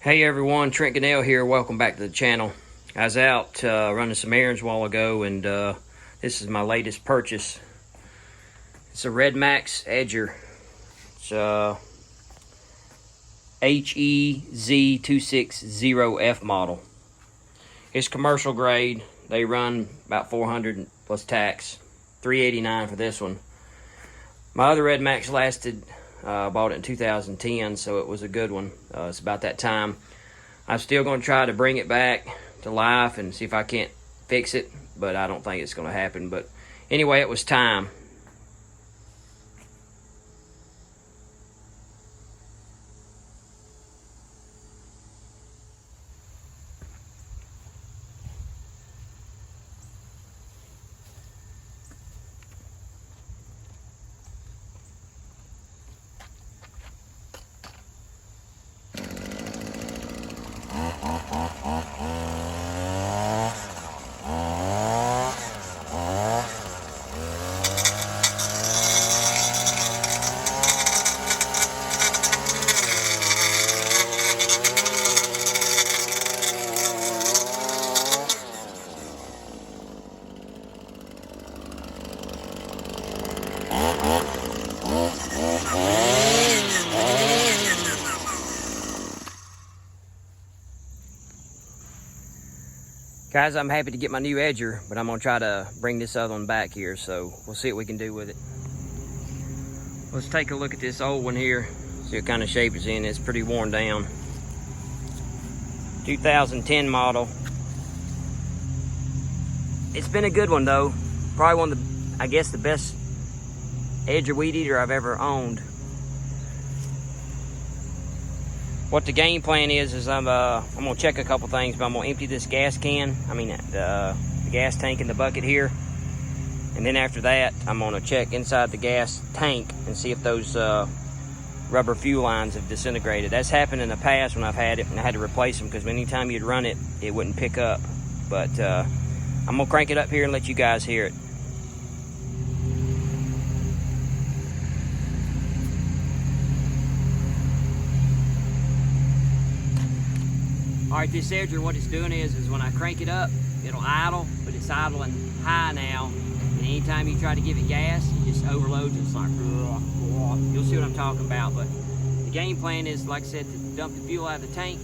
Hey everyone, Trent Ganell here. Welcome back to the channel. I was out running some errands a while ago, and this is my latest purchase. It's a RedMax edger. It's HEZ260F model. It's commercial grade. They run about 400 plus tax. $389 for this one. My other RedMax lasted. I bought it in 2010, so it was a good one. It's about that time. I'm still going to try to bring it back to life and see if I can't fix it, but I don't think it's going to happen. But anyway, it was time. Guys, I'm happy to get my new edger, but I'm going to try to bring this other one back here, so we'll see what we can do with it. Let's take a look at this old one here, see what kind of shape it's in. It's pretty worn down. 2010 model. It's been a good one though. Probably one of the, I guess, the best edger weed eater I've ever owned. What the game plan is I'm gonna check a couple things, but I'm gonna empty this gas can. The gas tank in the bucket here, and then after that, I'm gonna check inside the gas tank and see if those rubber fuel lines have disintegrated. That's happened in the past when I've had it, and I had to replace them because anytime you'd run it, it wouldn't pick up. But I'm gonna crank it up here and let you guys hear it. All right, this edger, what it's doing is when I crank it up, it'll idle, but it's idling high now. And anytime you try to give it gas, it just overloads. It's like, you'll see what I'm talking about. But the game plan is, like I said, to dump the fuel out of the tank,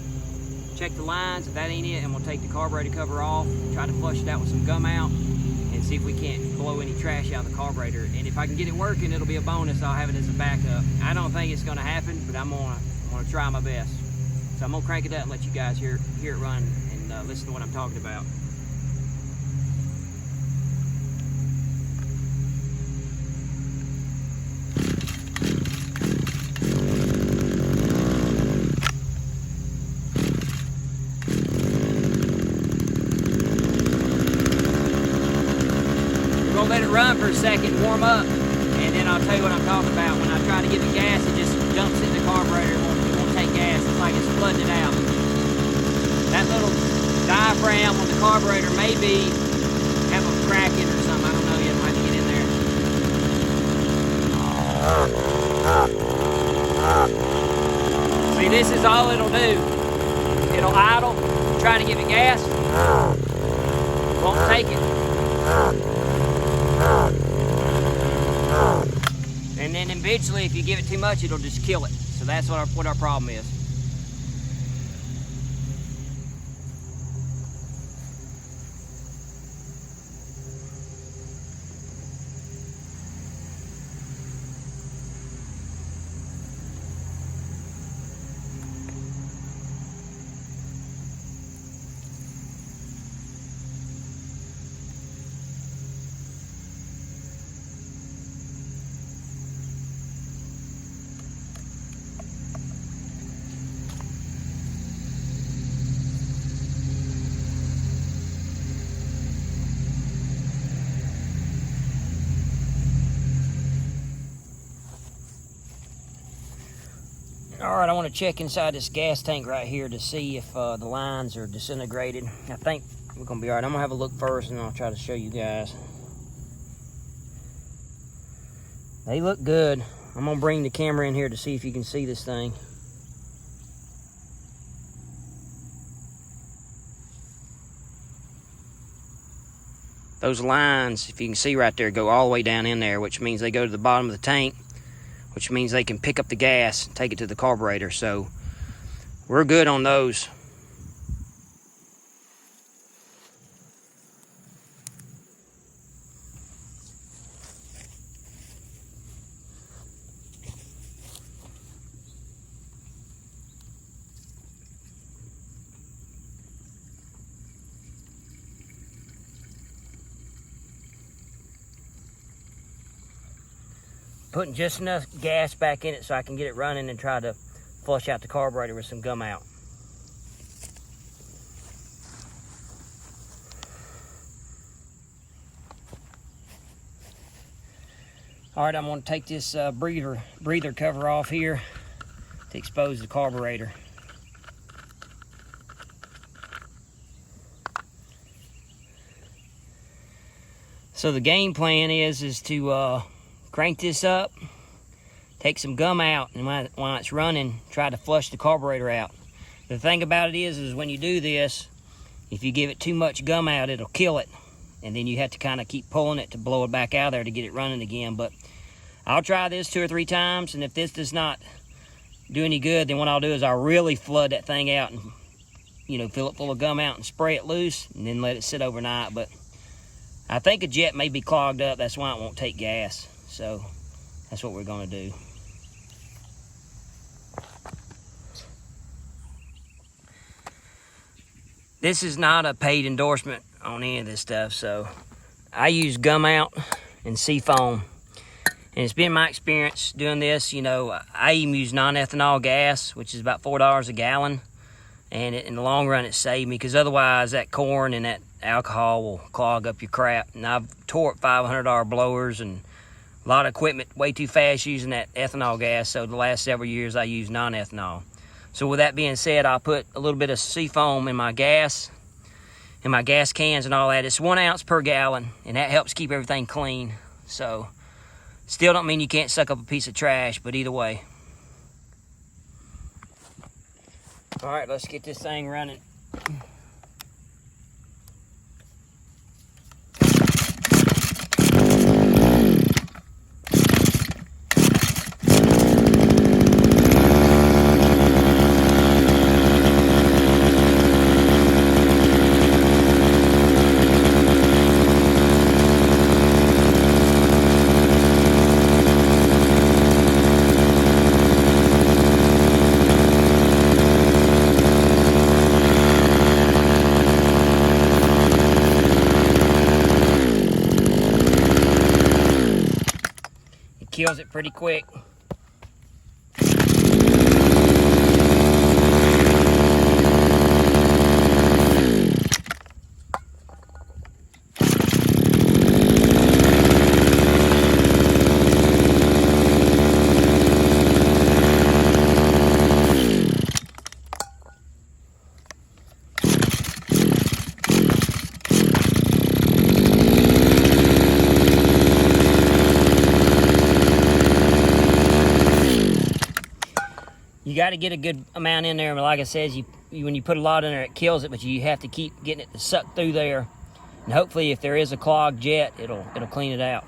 check the lines. If that ain't it, and we'll take the carburetor cover off, try to flush it out with some gum out, and see if we can't blow any trash out of the carburetor. And if I can get it working, it'll be a bonus. I'll have it as a backup. I don't think it's gonna happen, but I'm gonna try my best. So I'm gonna crank it up and let you guys hear it run and listen to what I'm talking about. We're gonna let it run for a second, warm up, and then I'll tell you what I'm talking about. When I try to give it gas, it just dumps in the carburetor. It won't take gas. It's like it's flooding it out. That little diaphragm on the carburetor maybe have a crack in it or something. I don't know yet. Might get in there. See, this is all it'll do. It'll idle, try to give it gas, won't take it. And then eventually, if you give it too much, it'll just kill it. So that's what our problem is. All right, I want to check inside this gas tank right here to see if the lines are disintegrated. I think we're going to be all right. I'm going to have a look first, and I'll try to show you guys. They look good. I'm going to bring the camera in here to see if you can see this thing. those lines, if you can see right there, go all the way down in there, which means they go to the bottom of the tank, which means they can pick up the gas and take it to the carburetor. So we're good on those. Putting just enough gas back in it so I can get it running and try to flush out the carburetor with some gum out. All right, I'm going to take this breather cover off here to expose the carburetor. So the game plan is to crank this up, take some gum out, and while it's running, try to flush the carburetor out. The thing about it is when you do this, if you give it too much gum out, it'll kill it. And then you have to kind of keep pulling it to blow it back out there to get it running again. But I'll try this 2 or 3 times, and if this does not do any good, then what I'll do is I'll really flood that thing out and, fill it full of gum out and spray it loose, and then let it sit overnight. But I think a jet may be clogged up. That's why it won't take gas. So that's what we're going to do. This is not a paid endorsement on any of this stuff. So I use gum out and seafoam. And it's been my experience doing this. I even use non-ethanol gas, which is about $4 a gallon. And in the long run, it saved me, because otherwise that corn and that alcohol will clog up your crap. And I've tore up $500 blowers and a lot of equipment way too fast using that ethanol gas. So the last several years I use non-ethanol. So with that being said, I'll put a little bit of seafoam in my gas cans and all that. It's 1 ounce per gallon, and that helps keep everything clean. So still don't mean you can't suck up a piece of trash, but either way. All right, let's get this thing running. Kills it pretty quick. You got to get a good amount in there, but like I said, when you put a lot in there, it kills it. But you have to keep getting it to suck through there, and hopefully, if there is a clogged jet, it'll clean it out.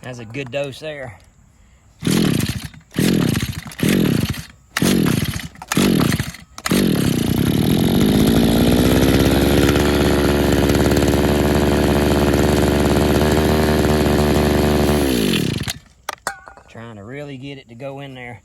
That's a good dose there. Trying to really get it to go in there.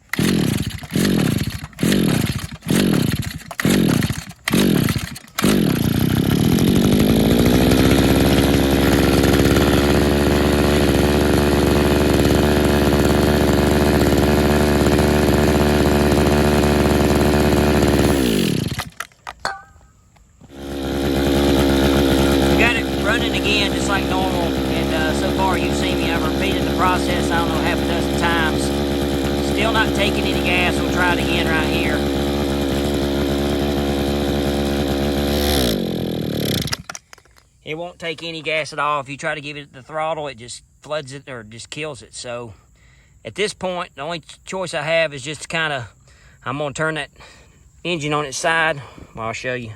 Again, just like normal, and so far you've seen me, I've repeated the process, I don't know, half a dozen times. Still not taking any gas. We'll try it again right here. It won't take any gas at all. If you try to give it the throttle, it just floods it or just kills it. So At this point, the only choice I have is just to kind of, I'm going to turn that engine on its side. Well, I'll show you.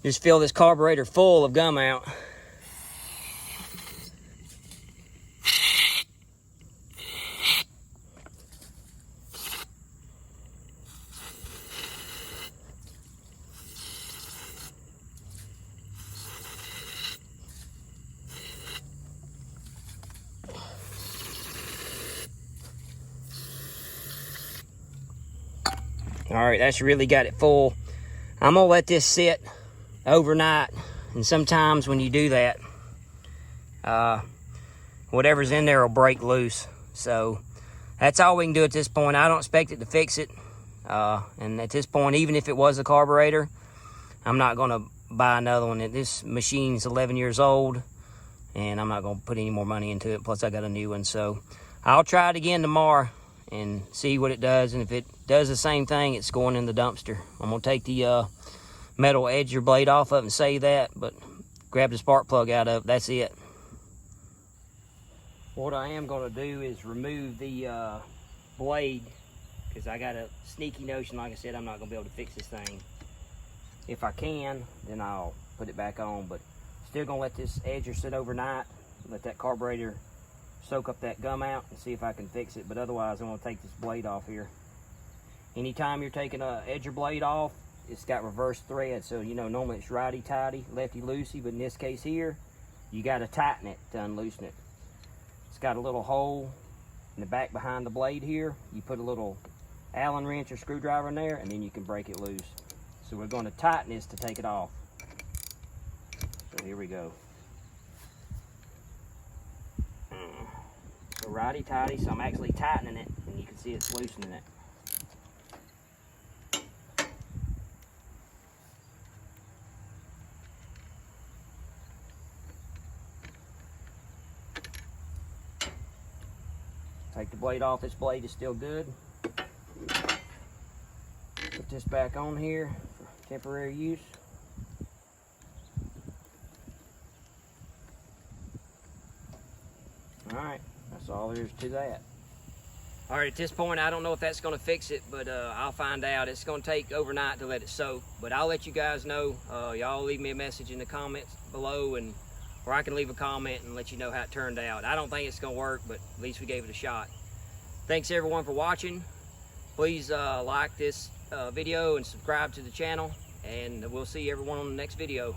Just fill this carburetor full of gum out. All right, that's really got it full. I'm gonna let this sit overnight, and sometimes when you do that, whatever's in there will break loose. So that's all we can do at this point. I don't expect it to fix it, and at this point, even if it was a carburetor, I'm not gonna buy another one. This machine's 11 years old, and I'm not gonna put any more money into it. Plus I got a new one, so I'll try it again tomorrow and see what it does. And if it does the same thing, it's going in the dumpster. I'm gonna take the metal edger blade off of it and save that, but grab the spark plug out of it. That's it. What I am gonna do is remove the blade, because I got a sneaky notion, like I said, I'm not gonna be able to fix this thing. If I can, then I'll put it back on, but still gonna let this edger sit overnight, let that carburetor soak up that gum out and see if I can fix it. But otherwise, I'm gonna take this blade off here. Anytime you're taking a edger blade off, it's got reverse thread, so you know normally it's righty-tighty, lefty-loosey, but in this case here, you gotta tighten it to unloosen it. It's got a little hole in the back behind the blade here. You put a little Allen wrench or screwdriver in there, and then you can break it loose. So we're gonna tighten this to take it off. So here we go. So righty-tighty, so I'm actually tightening it, and you can see it's loosening it. Take the blade off. This blade is still good. Put this back on here for temporary use. Alright, that's all there is to that. Alright, at this point, I don't know if that's going to fix it, but I'll find out. It's going to take overnight to let it soak, but I'll let you guys know. Y'all leave me a message in the comments below, or I can leave a comment and let you know how it turned out. I don't think it's going to work, but at least we gave it a shot. Thanks everyone for watching. Please like this video and subscribe to the channel, and we'll see everyone on the next video.